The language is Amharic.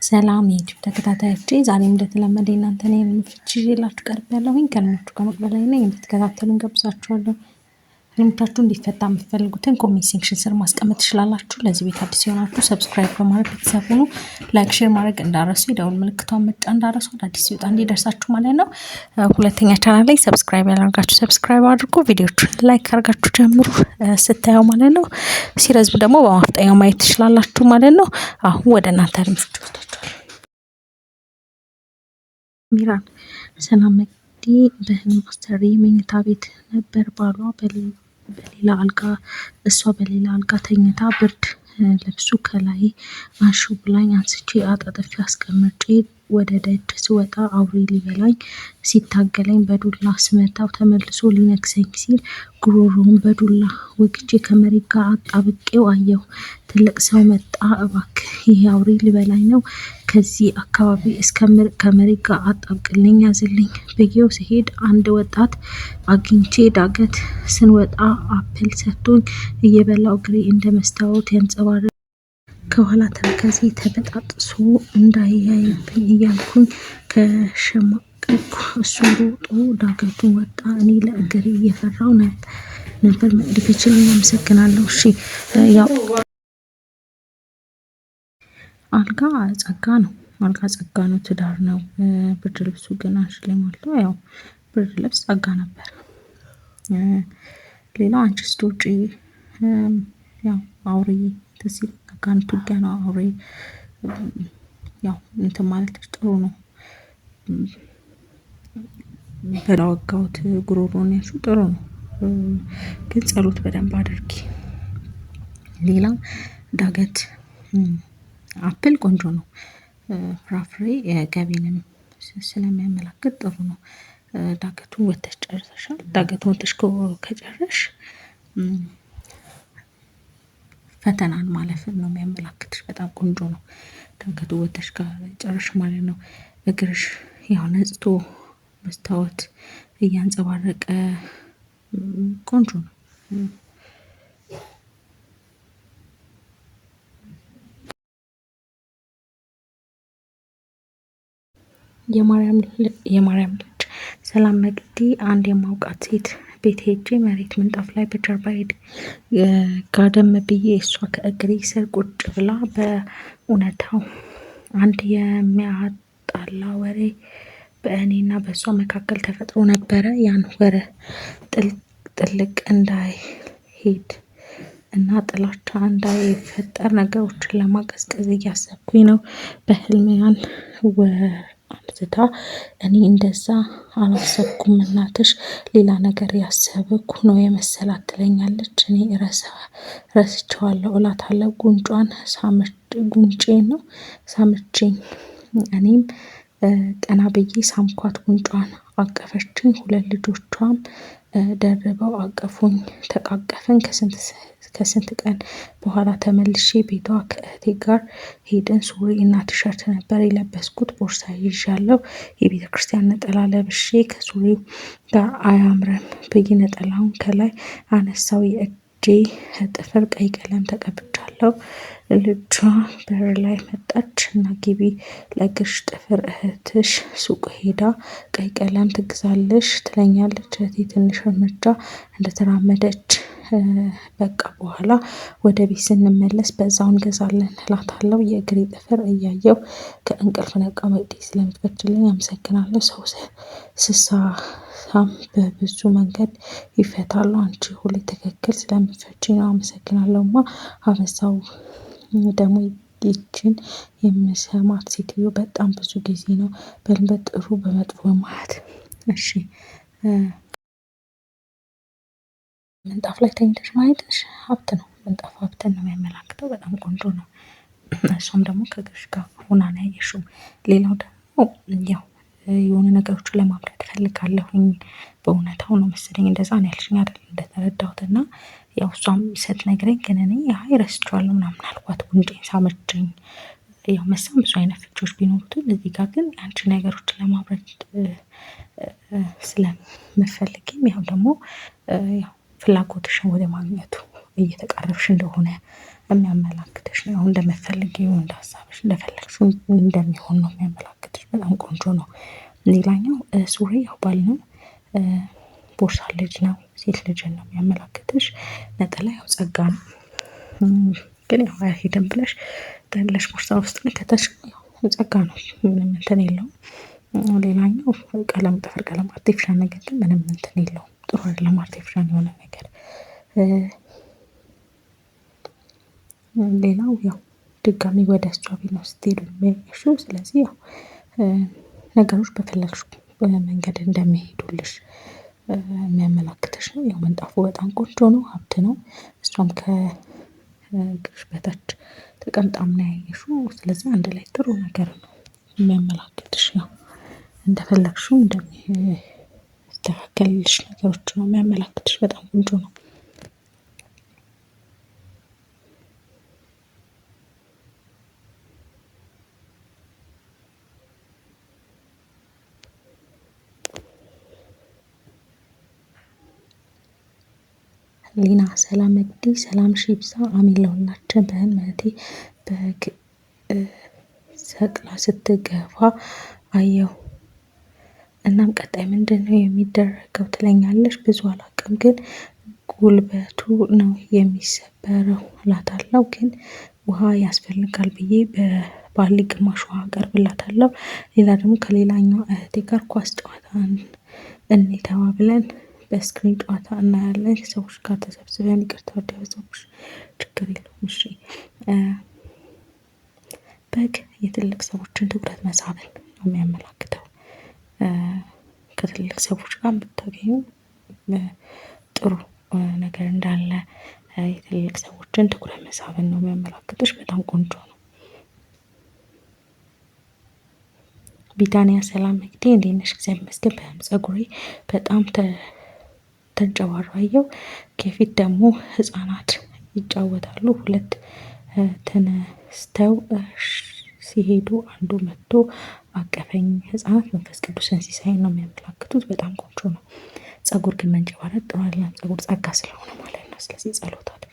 ሰላም የዩቲዩብ ተከታታዮቼ ዛሬም እንደተለመደ እናንተን የህልም ፍቺ ይዤላችሁ ቀርቤያለሁኝ። ከህልሞቹ ጋር መቅበል ላይ ነኝ። እንድትከታተሉን ጋብዛችኋለሁ። ህልሞቻችሁ እንዲፈታ የምትፈልጉትን ኮሜንት ሴክሽን ስር ማስቀመጥ ትችላላችሁ። ለዚህ ቤት አዲስ የሆናችሁ ሰብስክራይብ በማድረግ ቤተሰብ ሁኑ። ላይክ፣ ሼር ማድረግ እንዳረሱ፣ የደውል ምልክቷን መጫን እንዳረሱ፣ አዳዲስ ሲወጣ እንዲደርሳችሁ ማለት ነው። ሁለተኛ ቻናል ላይ ሰብስክራይብ ያላደርጋችሁ ሰብስክራይብ አድርጉ። ቪዲዮቹን ላይክ አድርጋችሁ ጀምሩ ስታየው ማለት ነው። ሲረዝም ደግሞ በማፍጠኛው ማየት ትችላላችሁ ማለት ነው። አሁን ወደ እናንተ ህልም ፍቺ ወስዳችኋለሁ። ሚራን ሰላም መቅዲ በህልም አሰሪ መኝታ ቤት ነበር። ባሏ በሌላ አልጋ እሷ በሌላ አልጋ ተኝታ ብርድ ልብሱ ከላይ አንሺ ብላኝ አንስቼ አጣጥፌ አስቀምጬ ወደ ደጅ ስወጣ አውሬ ሊበላኝ ሲታገለኝ በዱላ ስመታው ተመልሶ ሊነክሰኝ ሲል ጉሮሮውን በዱላ ወግቼ ከመሬት ጋር አጣብቄው አየሁ። ትልቅ ሰው መጣ፣ እባክህ ይሄ አውሬ ሊበላኝ ነው፣ ከዚህ አካባቢ ከመሬት ጋር አጣብቅልኝ፣ ያዝልኝ ብዬው ስሄድ አንድ ወጣት አግኝቼ ዳገት ስንወጣ አፕል ሰጥቶኝ እየበላው እግሬ እንደ መስታወት ያንጸባርቅ ከኋላ ተረከዜ ተበጣጥሶ እንዳያይብኝ እያልኩኝ ከሸማቀቅኩ እሱ ሮጦ ዳገቱን ወጣ። እኔ ለእግሬ እየፈራው ነበር። መቅዲ ከችልኝ አመሰግናለሁ። እሺ ያው አልጋ ጸጋ ነው። አልጋ ጸጋ ነው፣ ትዳር ነው። ብርድ ልብሱ ግን አንችልኝ ማለት ነው። ያው ብርድ ልብስ ጸጋ ነበር። ሌላው አንቺ ስትወጪ ያው አውሬ ተሲል አጋንንት ውጊያ ነው። አውሬ ያው እንትን ማለት ጥሩ ነው። በላወጋውት ጉሮሮን ያልሽው ጥሩ ነው፣ ግን ጸሎት በደንብ አድርጊ። ሌላው ዳገት አፕል ቆንጆ ነው። ፍራፍሬ ገቢንም ስለሚያመላክት ጥሩ ነው። ዳገቱን ወተሽ ጨርሰሻል። ዳገቱን ወተሽ ከጨረሽ ፈተናን ማለፍን ነው የሚያመላክትሽ። በጣም ቆንጆ ነው። ዳገቱ ወተሽ ከጨረሽ ማለት ነው። እግርሽ ያው ነጽቶ መስታወት እያንጸባረቀ ቆንጆ ነው። የማርያም ልጅ ሰላም መቅዲ አንድ የማውቃት ሴት ቤት ሄጄ መሬት ምንጣፍ ላይ በጀርባዬ ጋደም ብዬ እሷ ከእግሬ ስር ቁጭ ብላ በእውነታው አንድ የሚያጣላ ወሬ በእኔና በእሷ መካከል ተፈጥሮ ነበረ። ያን ወሬ ጥልቅ እንዳይሄድ እና ጥላቻ እንዳይፈጠር ነገሮችን ለማቀዝቀዝ እያሰብኩኝ ነው። በህልሜ ያን አንስታ እኔ እንደዛ አላሰብኩም፣ እናትሽ ሌላ ነገር ያሰብኩ ነው የመሰላት ትለኛለች። እኔ ረስቸዋለሁ እላታለሁ። ጉንጬን ነው ሳመችኝ። እኔም ቀና ብዬ ሳምኳት፣ ጉንጯን አቀፈችኝ። ሁለት ልጆቿም ደርበው አቀፉኝ፣ ተቃቀፍን። ከስንት ቀን በኋላ ተመልሼ ቤቷ ከእህቴ ጋር ሄድን። ሱሪ እና ቲሸርት ነበር የለበስኩት። ቦርሳ ይዣለሁ። የቤተ ክርስቲያን ነጠላ ለብሼ ከሱሪው ጋር አያምርም ብዬ ነጠላውን ከላይ አነሳው። የእጄ ጥፍር ቀይ ቀለም ተቀብቻለሁ። ልጇ በር ላይ መጣች እና ግቢ ለእግርሽ ጥፍር እህትሽ ሱቅ ሄዳ ቀይ ቀለም ትግዛለሽ ትለኛለች። እህቴ ትንሽ እርምጃ እንደተራመደች በቃ በኋላ ወደ ቤት ስንመለስ በዛው እንገዛለን እላታለሁ። የእግሬ ጥፍር እያየው ከእንቅልፍ ነቃ። መቅዲ ስለምትፈችልኝ አመሰግናለሁ። ሰው ስሳሳም በብዙ መንገድ ይፈታሉ። አንቺ ሁሌ ትክክል ስለምትፈችኝ ነው። አመሰግናለሁማ። አበዛው ደግሞ ይችን የምሰማት ሴትዮ በጣም ብዙ ጊዜ ነው በጥሩ በመጥፎ ማያት። እሺ ምንጣፍ ላይ ተኝተሽ ማየትሽ ሀብት ነው። ምንጣፍ ሀብትን ነው የሚያመላክተው። በጣም ቆንጆ ነው። እሷም ደግሞ ከእግርሽ ጋር ሆና ነው ያየሽው። ሌላው ደግሞ ያው የሆነ ነገሮችን ለማብረድ እፈልጋለሁኝ በእውነታው ነው መሰለኝ እንደዛ ነው ያልሽኝ አይደል? እንደተረዳሁት እና ያው እሷም ስትነግረኝ ግን እኔ አይ ረስቼዋለሁ ምናምን አልኳት። ጉንጬን ሳመችኝ። ያው መሳም ብዙ አይነት ፍቺዎች ቢኖሩትም እዚህ ጋር ግን አንቺ ነገሮችን ለማብረድ ስለምፈልግም ያው ደግሞ ያው ፍላጎትሽን ወደ ማግኘቱ እየተቃረብሽ እንደሆነ የሚያመላክትሽ ነው። እንደምትፈልጊው እንደ ሀሳብሽ እንደፈለግሽው እንደሚሆን ነው የሚያመላክትሽ። በጣም ቆንጆ ነው። ሌላኛው ሱሪ ያው ባል ነው። ቦርሳ ልጅ ነው፣ ሴት ልጅን ነው የሚያመላክትሽ። ነጠላ ያው ጸጋ ነው። ግን ያው አይሄድም ብለሽ ጥለሽ ቦርሳ ውስጥ ከተሽ ጸጋ ነው፣ ምንም እንትን የለውም። ሌላኛው ቀለም ጥፍር ቀለም አርቴፊሻል ነገር ግን ምንም እንትን የለውም፣ ጥሩ አይደለም አርቴፊሻል የሆነ ነገር። ሌላው ያው ድጋሚ ወደ እሷ ቤት ነው ስትሄዱ የሚያይሽው። ስለዚህ ያው ነገሮች በፈለግሽው መንገድ እንደሚሄዱልሽ የሚያመላክትሽ ነው። ያው ምንጣፉ በጣም ቆንጆ ነው፣ ሀብት ነው። እሷም ከእግርሽ በታች ተቀምጣም ነው ያየሽው። ስለዚህ አንድ ላይ ጥሩ ነገር ነው የሚያመላክትሽ። ነው እንደፈለግሽው እንደሚስተካከልልሽ ነገሮች ነው የሚያመላክትሽ። በጣም ቆንጆ ነው። ሊና ሰላም መግዲ ሰላም ሺብዛ አሜን ለሁላችን። በህልመቴ በግ ሰቅላ ስትገፋ አየሁ። እናም ቀጣይ ምንድን ነው የሚደረገው ትለኛለች። ብዙ አላውቅም፣ ግን ጉልበቱ ነው የሚሰበረው እላታለሁ። ግን ውሃ ያስፈልጋል ብዬ በባሊ ግማሽ ውሃ አቀርብላታለሁ። ሌላ ደግሞ ከሌላኛው እህቴ ጋር ኳስ ጨዋታ እኔ ተባብለን በስክሪን ጨዋታ እናያለን። ሰዎች ጋር ተሰብስበን ይቅርታ ወደበሰዎች ችግር የለውም። እሺ በግ የትልቅ ሰዎችን ትኩረት መሳብን ነው የሚያመላክተው። ከትልቅ ሰዎች ጋር ብታገኙ ጥሩ ነገር እንዳለ፣ የትልቅ ሰዎችን ትኩረት መሳብን ነው የሚያመላክትሽ። በጣም ቆንጆ ነው። ቢታንያ ሰላም መግዴ እንዴት ነሽ? እግዚአብሔር ይመስገን። ፀጉሬ በጣም ተንጨባሮ አየሁ። ከፊት ደግሞ ህፃናት ይጫወታሉ። ሁለት ተነስተው ሲሄዱ አንዱ መጥቶ አቀፈኝ። ህፃናት መንፈስ ቅዱስን ሲሳይ ነው የሚያመላክቱት። በጣም ቆንጆ ነው። ፀጉር ግን መንጨባረጥ ጥሩ አይደለም። ፀጉር ጸጋ ስለሆነ ማለት ነው። ስለዚህ ጸሎት አለ